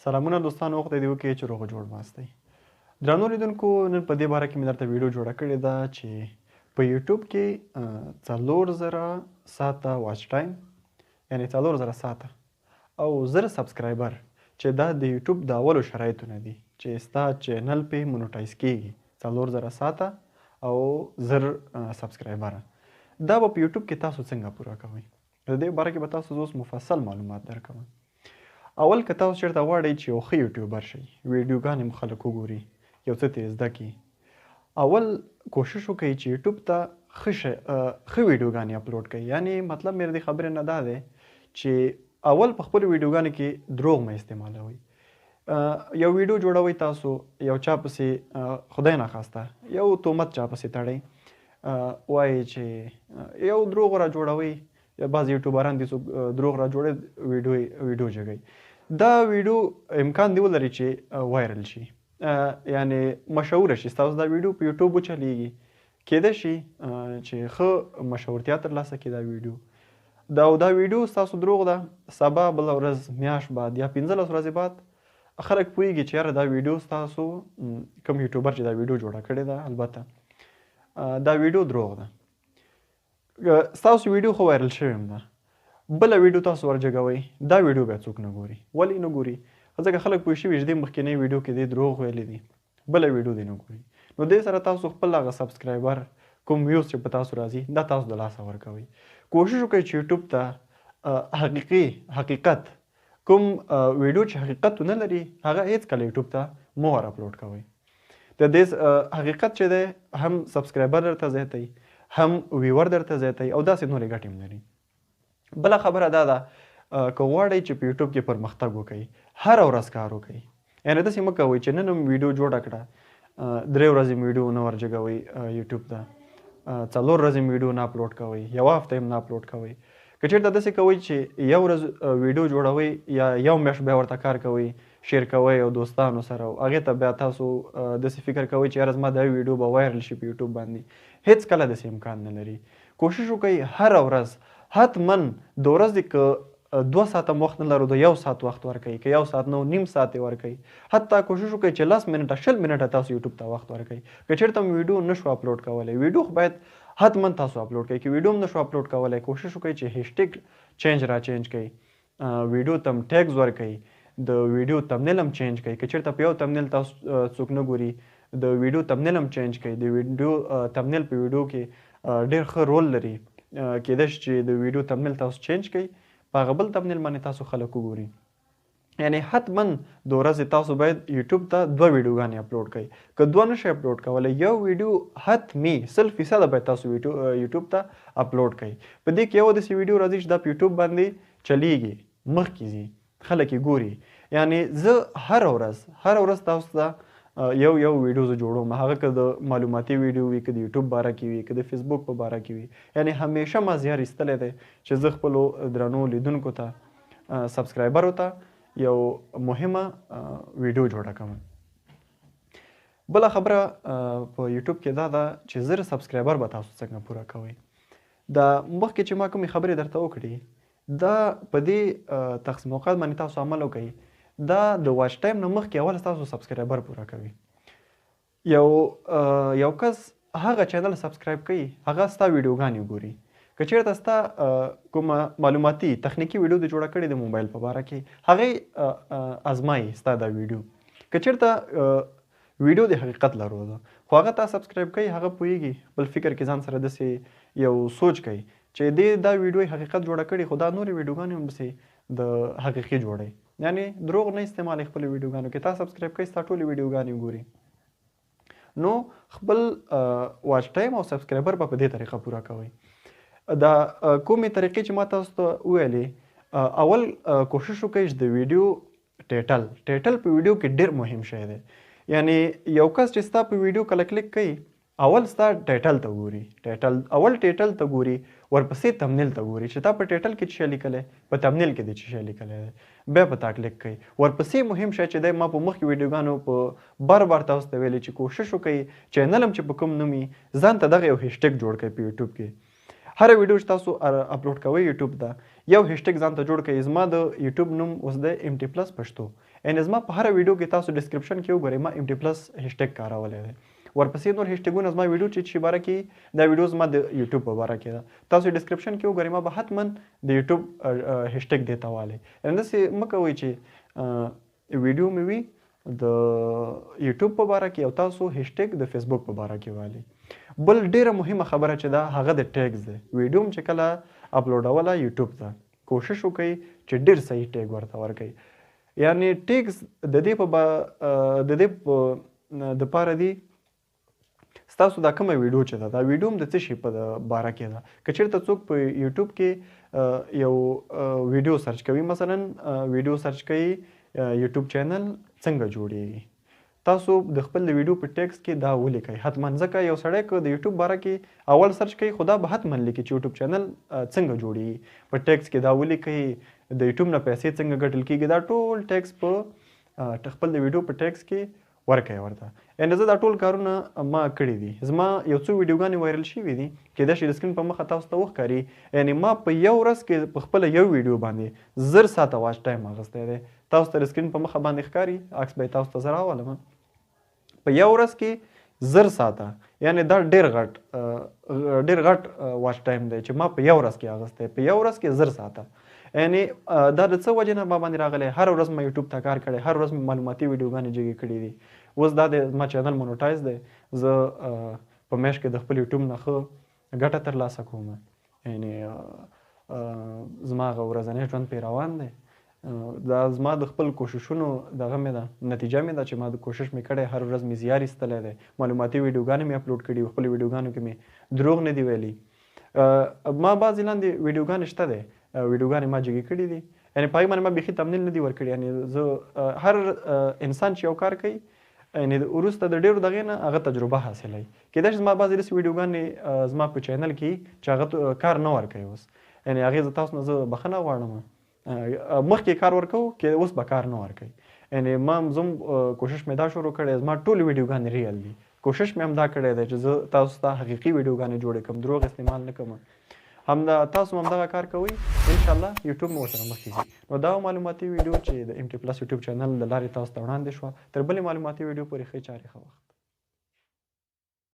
سلامونه دوستانو، وخت دی وکړئ چې روغ جوړ ماستئ. درنو لیدونکو، نن په دې باره کې مې درته ویډیو جوړه کړې ده چې په یوټیوب کې 4000 ساعته واچ ټایم، یعنې 4000 ساعته او 1000 سبسکرایبر، چې دا د یوټیوب د اولو شرایطونه دي چې ستا چینل پې مونوټایز کېږي. 4000 ساعته او 1000 سبسکرایبره. دا به په یوټیوب کې تاسو څنګه پوره کوئ؟ د دې باره کې به تاسو اوس مفصل معلومات درکوم. اول که تاسو چېرته غواړئ چې یو ښه یوټیوبر شئ، ویډیوګانې مو خلک وګوري، یو څه ترې زده کړي، اول کوشش وکړئ چې یوټیوب ته ښه ویډیوګانې اپلوډ کړئ. یعنې مطلب مې د دې خبرې نه دا دی چې اول په خپلو ویډیوګانو کې دروغ مه استعمالوئ. یو ویډیو جوړوئ، تاسو یو چا پسې خدای ناخواسته یو تهمت چا پسې تړئ، وایي چې یو دروغ را جوړوئ، بعض یوټیوبران دي څوک دروغ را جوړوي، ویډیو جګوي. دا ویډیو امکان دی ولري چې وایرل شي، یعنې مشهوره شي، ستاسو دا ویډیو په یوټیوب وچلیږي. کیدای شي چې ښه مشهورتیا ترلاسه کړي دا ویډیو. دا ویډیو ستاسو دروغ ده، سبا بله ورځ، میاشت بعد یا 15 ورځې بعد خلک پوهېږي چې یاره دا ویډیو ستاسو کوم یوټیوبر چې دا ویډیو جوړه کړې ده، البته دا ویډیو دروغ ده. ستاسو ویډیو خو وایرل شوې هم ده، بله ویډیو تاسو ورجګوئ، دا ویډیو بیا څوک نه ګوري. ولې نه ګوري؟ ځکه خلک پوه شوي چې دې مخکینۍ ویډیو کې دې دروغ ویلي دي، بله ویډیو دې نه ګوري. نو دې سره تاسو خپل هغه سبسکرایبر، کوم ویوز چې په تاسو راځي، دا تاسو د لاسه ورکوئ. کوشش وکړئ چې یوټیوب ته حقیقت، کوم ویډیو چې حقیقت ونه لري، هغه هېڅکله یوټیوب ته مه ور اپلوډ کوئ. د دې حقیقت چې دی هم سبسکرایبر درته زیاتوي، هم ویور درته زیاتوي او داسې نورې ګټې هم لري. بله خبره دا ده، که غواړئ چې په یوټیوب کې پرمختګ وکړئ، هره ورځ کار وکړئ. یعنې داسې مه کوئ چې نن هم ویډیو جوړه کړه، 3 ورځې ویډیو نه ورجګوئ یوټیوب ته، 4 ورځې ویډیو نه اپلوډ کوئ، یوه هفته هم نه اپلوډ کوئ. که چېرته داسې کوئ چې یو ورځ ویډیو جوړوئ یا یو میاشت بیا ورته کار کوئ، شیر کوئ او دوستانو سره، او هغې ته بیا تاسو داسې فکر کوئ چې یاره زما دا ویډیو به وایرل شي په یوټیوب باندې، هېڅکله داسې امکان نه لري. کوشش وکړئ هره ورځ حتما د ورځې که 2 ساعته وخت نه لرو، د 1 ساعت وخت ورکوئ، که 1 ساعت نه و نیم ساعت یې ورکوئ. حتی کوشش وکړئ چې 10 منټه 20 منټه تاسو یوټیوب ته وخت ورکوئ. که چېرته هم ویډیو نه شو اپلوډ کولی، ویډیو خو باید حتما تاسو اپلوډ کړئ. که ویډیو هم نه شو اپلوډ کولی، کوشش وکړئ چې هیشټیګ چینج را چینج کړئ، ویډیو ته هم ټیګز ورکړئ، د ویډیو تمنیل هم چینج کړئ. که چېرته په یو تمنیل تاسو څوک نه ګوري، د ویډیو تمنیل هم چینج کړئ. د ویډیو تمنیل په ویډیو کې ډېر ښه رول لري. کیدای شي چې د ویډیو تمنیل تاسو چینج کړئ، په هغه بل تمنیل باندې تاسو خلک وګوري. یعنې حتما د ورځې تاسو باید یوټیوب ته 2 ویډیوګانې اپلوډ کړئ. که 2 نشئ اپلوډ کولی، یو ویډیو حتمي 100% باید تاسو یوټیوب ته اپلوډ کړئ. په دې کې یو داسې ویډیو راځي چې دا په یوټیوب باندې چلیږي، مخکې ځي، خلک یې ګوري. یعنې زه هره ورځ تاسو ته یو ویډیو زه جوړوم، هغه که د معلوماتي ویډیو وي، که د یوټیوب باره کې وي، که د فیسبوک په باره کې وي. یعنې همیشه ما زیار ایستلی دی چې زه خپلو درنو لیدونکو ته، سبسکرایبرو ته یو مهمه ویډیو جوړه کوم. بله خبره په یوټیوب کې دا ده چې 1000 سبسکرایبر به تاسو څنګه پوره کوئ. دا مخکې چې ما کومې خبرې درته وکړي، دا په دې تقسیم اوقات باندې تاسو عمل وکړئ. دا د واچ ټایم نه مخکې اول تاسو سبسکرایبر پوره کوي. یو کس هغه چینل سبسکرایب کوي، هغه ستا ویډیوګانې ګوري. که چېرته ستا کومه معلوماتي تخنیکي ویډیو د جوړه کړې د موبایل په باره کې، هغې ازمایي ستا دا ویډیو. که چېرته ویډیو د حقیقت لرو ده، خو هغه تا سبسکرایب کوي، هغه پوهېږي، خپل فکر کې ځان سره داسې یو سوچ کوي چې دې دا ویډیو حقیقت جوړه کړې، خو دا نورې ویډیوګانې هم داسې د حقیقي جوړوي. یعنې دروغ نه استعمالوئ خپلو ویډیوګانو کې. تا سبسکرایب کوئ، ستا ټولې ویډیوګانې ګوري. نو خپل واچ ټایم او سبسکرایبر به په دې طریقه پوره کوئ. دا کومې طریقې چې ما تاسو ته وویلې، اول کوشش وکړئ چې د ویډیو ټایټل په ویډیو کې ډېر مهم شی دی. یعنې یو کس چې ستا په ویډیو کله کلیک کوي، اول ستا ټایټل ته ګوري، اول ټایټل ته ګوري، ورپسې تمنیل ته ګوري چې تا په ټایټل کې څه شی لیکلی، په تمنیل کې دې څه شی لیکلی دی، بیا په تا کلیک کوي. ورپسې مهم شی چې دی، ما په مخکې ویډیوګانو په بار تاسو ته ویلي چې کوشش وکړئ چینل هم چې په کوم نوم وي، ځان ته دغه یو هیشټیګ جوړ کړئ په یوټیوب کې. هر ویډیو چې تاسو اپلوډ کوئ یوټیوب ته یو هیشټیګ ځان ته جوړ کړئ. زما د یوټیوب نوم اوس دی MT پلس پښتو. یعنې زما په هر ویډیو کې تاسو ډسکرپشن کې وګورئ ما MT پلس هیشټیګ کارولی دی. ورپسې نور هیشټیګونه زما ویډیو چې باره کې دا ویډیو زما د یوټیوب په باره کې ده. تاسو ډسکرپشن کې وګورئ ما به حتما د یوټیوب هیشټیګ دی ته والی. یعنې داسې مه کوئ چې ویډیو مې وي د یوټیوب په باره کې او تاسو هیشټیګ د فیسبوک په باره کې والی. بل ډیره مهمه خبره چې ده هغه د ټیګز دی. ویډیو چې کله اپلوډوله یوټیوب ته کوشش وکئ چې ډیر صحیح ټیګ ورته ورکئ. یعنې ټیګز د دې په دپاره دي ستاسو دا کومه ویډیو چې ده دا ویډیو هم د څه شي په باره کې ده. که چېرته څوک په یوټیوب کې یو ویډیو سرچ کوي مثلا ویډیو سرچ کوي یوټیوب چینل څنګه جوړیږي تاسو د خپل د ویډیو په ټیکس کې دا ولیکئ حتما. ځکه یو سړی که د یوټیوب باره کې اول سرچ کوي خو دا به حتما لیکي چې یوټیوب چینل څنګه جوړیږي. په ټیکس کې دا ولیکئ د یوټیوب نه پیسې څنګه ګټل کېږي. دا ټول ټیکس په خپل د ویډیو په ټیکس کې ورکئ ورته. یعنې زه دا ټول کارونه ما کړي دي. زما یو څو ویډیوګانې وایرل شوي دي کیدای شي د سکرین په مخه تاسو ته وښکاري. یعنې ما په یو ورځ کې په خپله یو ویډیو باندې 1000 ساعته واچ ټایم اخیستی دی. تاسو ته د سکرین په مخه باندې ښکاري عکس به یې تاسو ته زه راولم. په یو ورځ کې 1000 ساعته یعنې دا ډېر غټ واچ ټایم دی چې ما په یو ورځ کې اخیستی. په یو ورځ کې 1000 ساعته. یعنې دا د څه وجې نه ما باندې راغلی هر ورځ ما یوټیوب ته کار کړی هر ورځ مې معلوماتي ویډیوګانې جګې کړي دي. اوس دا د ما چینل مونوټایز دی. زه په میاشت کې د خپل یوټیوب نه ښه ګټه ترلاسه کوم. یعنې زما هغه ورځنی ژوند پرې روان دی. دا زما د خپل کوششونو دغه مې ده نتیجه مې ده چې ما د کوشش مې کړی هر ورځ مې زیار ایستلی دی. معلوماتي ویډیوګانې مې اپلوډ کړي خپلو ویډیوګانو کې مې دروغ نه دي ویلي. ما بعضې لاندې ویډیوګانې شته دی ویډیوګانې ما جګې کړي دي. یعنې په هغې باندې ما بیخي تمنیل نه دي ورکړي. یعنې زه هر انسان چې یو کار کوي یعنې وروسته د ډېرو دغې نه هغه تجربه حاصلوي. کیدای شي زما بعضې داسې ویډیوګانې زما په چینل کې چې هغه کار نه ورکوي اوس. یعنې هغې زه تاسو نه زه بخښنه غواړم. مخکې کار ورکوو که اوس به کار نه ورکوي. یعنې ما هم کوشش مې دا شروع کړی زما ټولې ویډیوګانې ریل دي. کوشش مې هم دا کړی دی چې زه تاسو ته حقیقي ویډیوګانې جوړې کړم دروغ استعمال نه کړم. همدا تاسو هم دغه کار کوئ انشاءالله یوټیوب مو ورسره مخکې ځي. نو دا معلوماتي ویډیو چې د MT پلس یوټیوب چینل له لارې تاسو ته وړاندې شوه. تر بلې معلوماتي ویډیو پورې ښه چارې ښه وخت.